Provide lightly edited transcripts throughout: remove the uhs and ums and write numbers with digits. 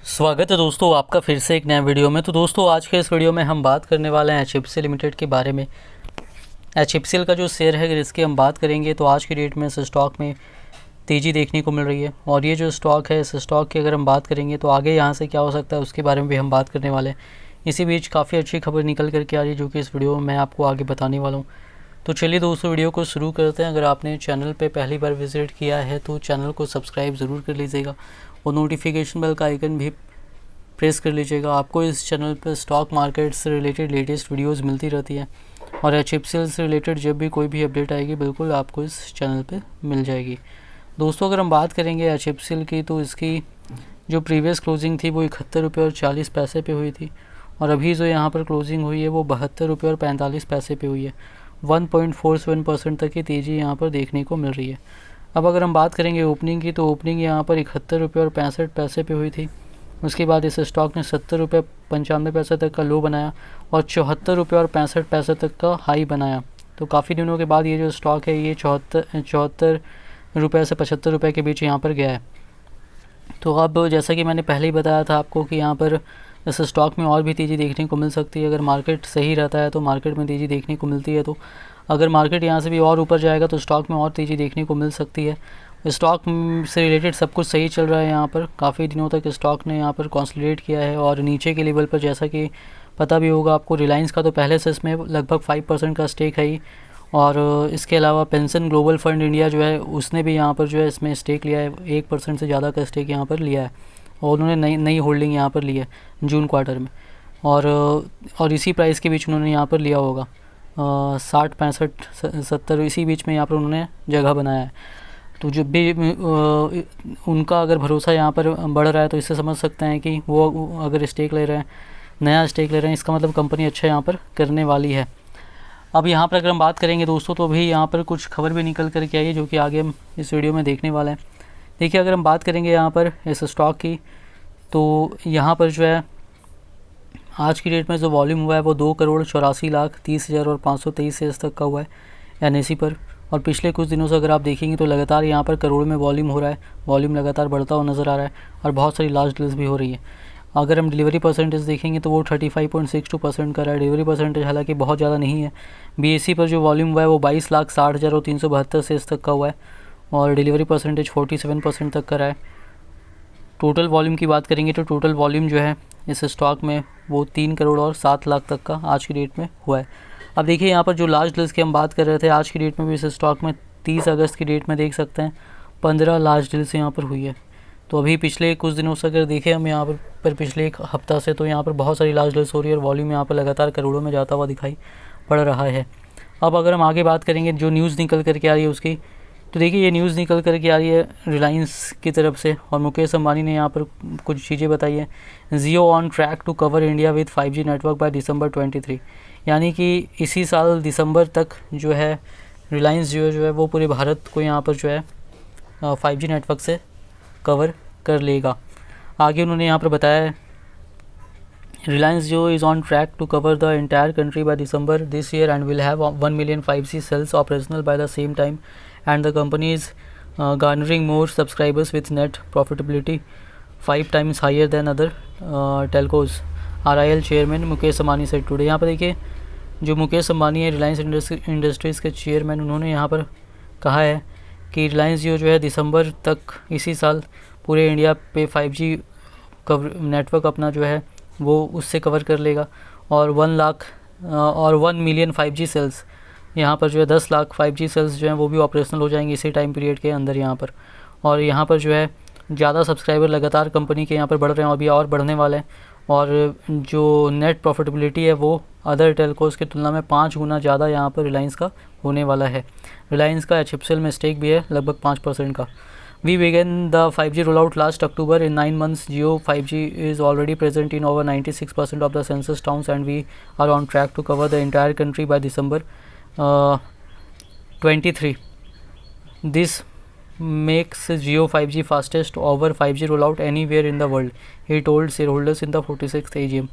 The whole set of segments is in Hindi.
स्वागत है दोस्तों आपका फिर से एक नया वीडियो में। तो दोस्तों आज के इस वीडियो में हम बात करने वाले हैं HFCL लिमिटेड के बारे में। HFCL का जो शेयर है इसकी हम बात करेंगे तो आज की डेट में इस स्टॉक में तेज़ी देखने को मिल रही है। और ये जो स्टॉक है इस स्टॉक की अगर हम बात करेंगे तो आगे यहाँ से क्या हो सकता है उसके बारे में भी हम बात करने वाले हैं। इसी बीच काफ़ी अच्छी खबर निकल करके आ रही है जो कि इस वीडियो में मैं आपको आगे बताने वाला हूँ। तो चलिए दोस्तों वीडियो को शुरू करते हैं। अगर आपने चैनल पे पहली बार विज़िट किया है तो चैनल को सब्सक्राइब ज़रूर कर लीजिएगा और नोटिफिकेशन बेल का आइकन भी प्रेस कर लीजिएगा। आपको इस चैनल पर स्टॉक मार्केट से रिलेटेड लेटेस्ट वीडियोस मिलती रहती है और HFCL से रिलेटेड जब भी कोई भी अपडेट आएगी बिल्कुल आपको इस चैनल पे मिल जाएगी। दोस्तों अगर हम बात करेंगे HFCL की तो इसकी जो प्रीवियस क्लोजिंग थी वो 71 रुपये और 40 पैसे पे हुई थी और अभी जो यहाँ पर क्लोजिंग हुई है वो 72 रुपये और 45 पैसे पे हुई है। 1.47% तक की तेज़ी यहाँ पर देखने को मिल रही है। अब अगर हम बात करेंगे ओपनिंग की तो ओपनिंग यहाँ पर 71 रुपये और 65 पैसे पे हुई थी। उसके बाद इस स्टॉक ने 70 रुपये 95 पैसे तक का लो बनाया और 74 रुपये और 65 पैसे तक का हाई बनाया। तो काफ़ी दिनों के बाद ये जो स्टॉक है ये 74 रुपये से 75 रुपये के बीच यहाँ पर गया है। तो अब जैसा कि मैंने पहले ही बताया था आपको कि यहाँ पर इस स्टॉक में और भी तेज़ी देखने को मिल सकती है। अगर मार्केट सही रहता है तो मार्केट में तेज़ी देखने को मिलती है। तो अगर मार्केट यहाँ से भी और ऊपर जाएगा तो स्टॉक में और तेज़ी देखने को मिल सकती है। स्टॉक से रिलेटेड सब कुछ सही चल रहा है। यहाँ पर काफ़ी दिनों तक स्टॉक ने यहाँ पर कंसोलिडेट किया है और नीचे के लेवल पर जैसा कि पता भी होगा आपको रिलायंस का तो पहले से इसमें लगभग 5% का स्टेक है ही। और इसके अलावा पेंशन ग्लोबल फंड इंडिया जो है उसने भी यहाँ पर जो है इसमें स्टेक लिया है, 1% से ज़्यादा का स्टेक यहाँ पर लिया है और उन्होंने नई होल्डिंग यहाँ पर ली है जून क्वार्टर में। और इसी प्राइस के बीच उन्होंने यहाँ पर लिया होगा 60 65 70 इसी बीच में यहाँ पर उन्होंने जगह बनाया है। तो जब भी उनका अगर भरोसा यहाँ पर बढ़ रहा है तो इससे समझ सकते हैं कि वो अगर स्टेक ले रहे हैं, नया स्टेक ले रहे हैं, इसका मतलब कंपनी अच्छा यहाँ पर करने वाली है। अब यहाँ पर अगर हम बात करेंगे दोस्तों तो अभी यहाँ पर कुछ खबर भी निकल कर के आई है जो कि आगे हम इस वीडियो में देखने वाले हैं। देखिए अगर हम बात करेंगे यहाँ पर इस स्टॉक की तो यहाँ पर जो है आज की डेट में जो वॉल्यूम हुआ है वो 2,84,30,000 और 523 शेयर्स तक का हुआ है NSE पर। और पिछले कुछ दिनों से अगर आप देखेंगे तो लगातार यहाँ पर करोड़ में वॉल्यूम हो रहा है, वॉल्यूम लगातार बढ़ता हुआ नज़र आ रहा है और बहुत सारी लार्ज डील्स भी हो रही है। अगर हम डिलीवरी परसेंटेज देखेंगे तो वो 35.62% का रहा है। डिलीवरी परसेंटेज हालांकि बहुत ज़्यादा नहीं है। BSE पर जो वॉल्यूम हुआ है वो 22,60,000 और 372 शेयर्स तक का हुआ है और डिलीवरी परसेंटेज 47% तक का रहा है। टोटल वॉल्यूम की बात करेंगे तो टोटल वॉल्यूम जो है इस स्टॉक में वो 3 करोड़ और 7 लाख तक का आज की डेट में हुआ है। अब देखिए यहाँ पर जो लार्ज डील्स की हम बात कर रहे थे आज की डेट में भी इस स्टॉक में 30 अगस्त की डेट में देख सकते हैं 15 लार्ज डील्स यहाँ पर हुई है। तो अभी पिछले कुछ दिनों से अगर देखें हम यहाँ पर पिछले एक हफ्ता से तो यहाँ पर बहुत सारी लार्ज डील्स हो रही है और वॉल्यूम यहाँ पर लगातार करोड़ों में जाता हुआ दिखाई पड़ रहा है। अब अगर हम आगे बात करेंगे जो न्यूज़ निकल करके आ रही है उसकी तो देखिए ये न्यूज़ निकल करके आ रही है रिलायंस की तरफ से और मुकेश अंबानी ने यहाँ पर कुछ चीज़ें बताई है। Jio on track to cover India with 5G network by December 23, यानी कि इसी साल दिसंबर तक जो है रिलायंस जियो जो है वो पूरे भारत को यहाँ पर जो है 5G नेटवर्क से कवर कर लेगा। आगे उन्होंने यहाँ पर बताया है Reliance Jio is on track to cover the entire country by December this year and will have 1 million 5G cells operational by the same time, and the company is garnering more subscribers with net profitability 5 times higher than other telcos, RIL chairman Mukesh Ambani said today। यहाँ पर देखिए जो मुकेश अंबानी है रिलायंस इंडस्ट्रीज़ के चेयरमैन, उन्होंने यहाँ पर कहा है कि रिलायंस जियो जो है दिसंबर तक इसी साल पूरे इंडिया पे 5G कवर नेटवर्क अपना जो है वो उससे कवर कर लेगा और 1 मिलियन 5G सेल्स यहाँ पर जो है 10 लाख 5G सेल्स जो हैं वो भी ऑपरेशनल हो जाएंगे इसी टाइम पीरियड के अंदर यहाँ पर। और यहाँ पर जो है ज़्यादा सब्सक्राइबर लगातार कंपनी के यहाँ पर बढ़ रहे हैं और अभी और बढ़ने वाले हैं और जो नेट प्रॉफिटेबिलिटी है वो अदर टेलकोस की तुलना में 5 गुना ज़्यादा यहाँ पर रिलायंस का होने वाला है। रिलायंस का HFCL में स्टेक भी है लगभग 5% का। We began the 5G rollout last October. In 9 months, Jio 5G is already present in over 96% of the census towns, and we are on track to cover the entire country by December 23. This makes Jio 5G fastest over 5G rollout anywhere in the world, he told shareholders in the 46th AGM.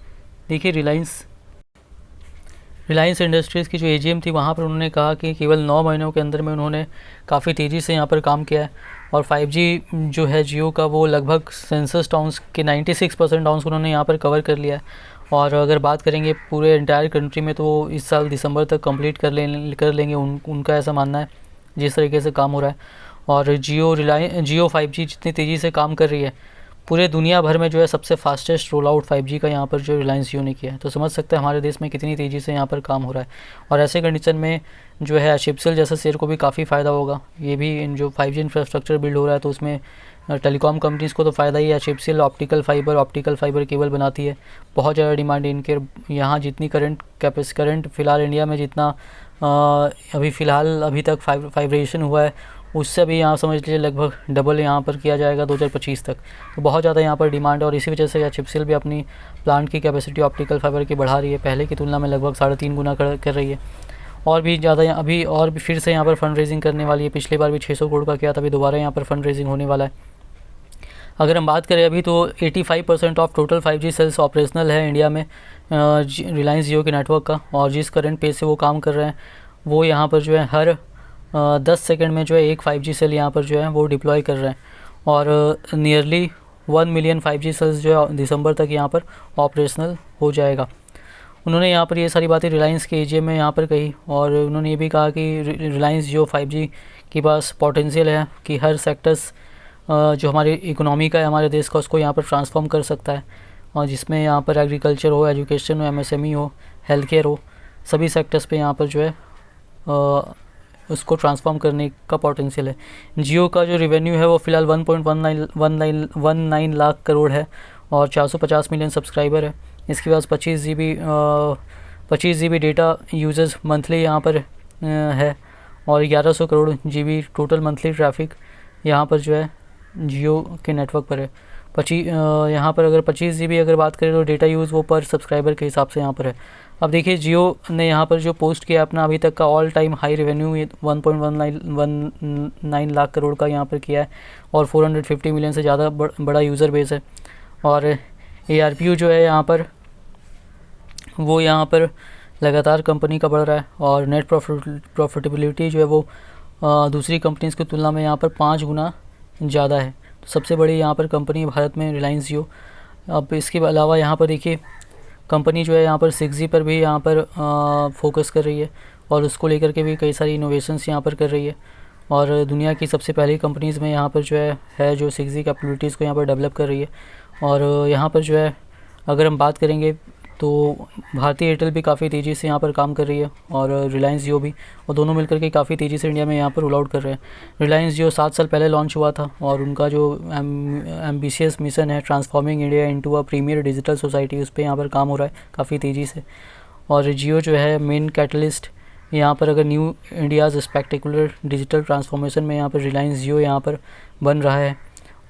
देखिए रिलायंस इंडस्ट्रीज़ की जो AGM थी वहाँ पर उन्होंने कहा कि केवल 9 महीनों के अंदर में उन्होंने काफ़ी तेज़ी से यहाँ पर काम किया है और 5G जो है जियो का वो लगभग सेंसस टाउन्स के 96% टाउन्स उन्होंने यहाँ पर कवर कर लिया है। और अगर बात करेंगे पूरे इंटायर कंट्री में तो वो इस साल दिसंबर तक कंप्लीट कर लेंगे, उनका ऐसा मानना है जिस तरीके से काम हो रहा है। और जियो 5G जितनी तेज़ी से काम कर रही है, पूरे दुनिया भर में जो है सबसे फास्टेस्ट रोल आउट 5G का यहाँ पर जो रिलायंस जियो ने किया है। तो समझ सकते हैं हमारे देश में कितनी तेज़ी से यहाँ पर काम हो रहा है। और ऐसे कंडीशन में जो है एचएफसीएल जैसे शेयर को भी काफ़ी फ़ायदा होगा। ये भी इन जो 5G इंफ्रास्ट्रक्चर बिल्ड हो रहा है तो उसमें टेलीकॉम कंपनीज़ को तो फ़ायदा ही है। एचएफसीएल ऑप्टिकल फाइबर केबल बनाती है, बहुत ज़्यादा डिमांड है इनके यहाँ। जितनी करंट फ़िलहाल इंडिया में जितना अभी तक फाइब्रेशन हुआ है उससे भी यहाँ समझ लीजिए लगभग डबल यहाँ पर किया जाएगा 2025 तक। तो बहुत ज़्यादा यहाँ पर डिमांड है और इसी वजह से एचएफसीएल भी अपनी प्लांट की कैपेसिटी ऑप्टिकल फाइबर की बढ़ा रही है, पहले की तुलना में लगभग 3.5 गुना कर रही है। और भी ज़्यादा अभी और भी फिर से यहाँ पर फंड रेजिंग करने वाली है। पिछली बार भी 600 करोड़ का किया था, अभी दोबारा यहाँ पर फंड रेजिंग होने वाला है। अगर हम बात करें अभी तो 85% of total 5G sales operational है इंडिया में रिलायंस जियो के नेटवर्क का। और जिस करंट पेस से वो काम कर रहे हैं वो यहाँ पर जो है हर 10 सेकंड में जो है एक 5G सेल यहाँ पर जो है वो डिप्लॉय कर रहे हैं। और नियरली 1 मिलियन 5G सेल्स जो है दिसंबर तक यहाँ पर ऑपरेशनल हो जाएगा। उन्होंने यहाँ पर ये सारी बातें रिलायंस के एजीएम में यहाँ पर कही। और उन्होंने ये भी कहा कि रिलायंस जियो 5G के पास पोटेंशियल है कि हर सेक्टर्स जो हमारी इकोनॉमी का है हमारे देश का उसको यहाँ पर ट्रांसफॉर्म कर सकता है। और जिसमें यहाँ पर एग्रीकल्चर हो, एजुकेशन हो, MSME हो, हेल्थ केयर हो, सभी सेक्टर्स पे यहाँ पर जो है उसको ट्रांसफॉर्म करने का पोटेंशियल है। जियो का जो रेवेन्यू है वो फ़िलहाल 1.19 लाख करोड़ है और 450 मिलियन सब्सक्राइबर है। इसके पास 25 GB डेटा यूजर्स मंथली यहाँ पर है और 1100 crore GB total monthly traffic यहाँ पर जो है जियो के नेटवर्क पर है। यहाँ पर अगर 25 GB अगर बात करें तो डेटा यूज़ वो पर सब्सक्राइबर के हिसाब से यहाँ पर है। अब देखिए जियो ने यहाँ पर जो पोस्ट किया अपना अभी तक का all time high revenue 1.19 lakh crore का यहाँ पर किया है और 450 मिलियन से ज़्यादा बड़ा यूज़र बेस है। और ARPU जो है यहाँ पर वो यहाँ पर लगातार कंपनी का बढ़ रहा है और नेट प्रॉफिटेबिलिटी जो है वो दूसरी कंपनीज़ की तुलना में यहाँ पर 5 गुना ज़्यादा है। तो सबसे बड़ी यहाँ पर कंपनी भारत में रिलायंस जियो। अब इसके अलावा यहाँ पर देखिए कंपनी जो है यहाँ पर 6G पर भी यहाँ पर फोकस कर रही है और उसको लेकर के भी कई सारी इनोवेशंस यहाँ पर कर रही है। और दुनिया की सबसे पहली कंपनीज़ में यहाँ पर जो है जो 6G कैपेबिलिटीज़ को यहाँ पर डेवलप कर रही है। और यहाँ पर जो है अगर हम बात करेंगे तो भारतीय एयरटेल भी काफ़ी तेज़ी से यहाँ पर काम कर रही है और रिलायंस जियो भी, और दोनों मिलकर के काफ़ी तेज़ी से इंडिया में यहाँ पर रोल आउट कर रहे हैं। रिलायंस जियो 7 साल पहले लॉन्च हुआ था और उनका जो एम्बिशियस मिशन है transforming India into a premier digital society, उस पर यहाँ पर काम हो रहा है काफ़ी तेज़ी से। और जियो जो है मेन कैटलिस्ट यहाँ पर अगर new India's spectacular digital transformation में यहाँ पर रिलायंस जियो यहाँ पर बन रहा है।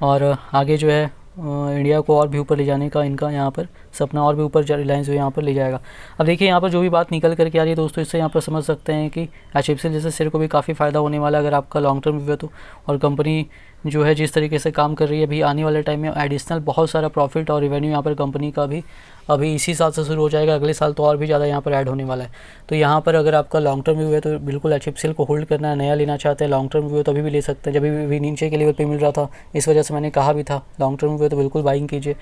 और आगे जो है इंडिया को और भी ऊपर ले जाने का इनका यहाँ पर सपना, और भी ऊपर रिलायंस जो यहाँ पर ले जाएगा। अब देखिए यहाँ पर जो भी बात निकल करके आ रही है दोस्तों, इससे यहाँ पर समझ सकते हैं कि एचएफसीएल जैसे शेयर को भी काफ़ी फ़ायदा होने वाला है अगर आपका लॉन्ग टर्म व्यू है तो। और कंपनी जो है जिस तरीके से काम कर रही है अभी आने वाले टाइम में एडिशनल बहुत सारा प्रॉफिट और रेवेन्यू यहाँ पर कंपनी का भी अभी इसी साल से शुरू हो जाएगा, अगले साल तो और भी ज़्यादा यहाँ पर ऐड होने वाला है। तो यहाँ पर अगर आपका लॉन्ग टर्म व्यू है तो बिल्कुल एचएफसीएल को होल्ड करना है। नया लेना चाहते हैं लॉन्ग टर्म व्यू तो अभी भी ले सकते हैं, जब भी नीचे के लेवल पे मिल रहा था, इस वजह से मैंने कहा भी था लॉन्ग टर्म व्यू तो बिल्कुल बाइंग कीजिए।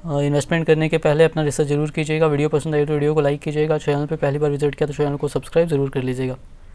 इन्वेस्टमेंट करने के पहले अपना रिसर्च जरूर कीजिएगा। वीडियो पसंद आई तो वीडियो को लाइक कीजिएगा। चैनल पर पहली बार विजिट किया तो चैनल को सब्सक्राइब जरूर कर लीजिएगा।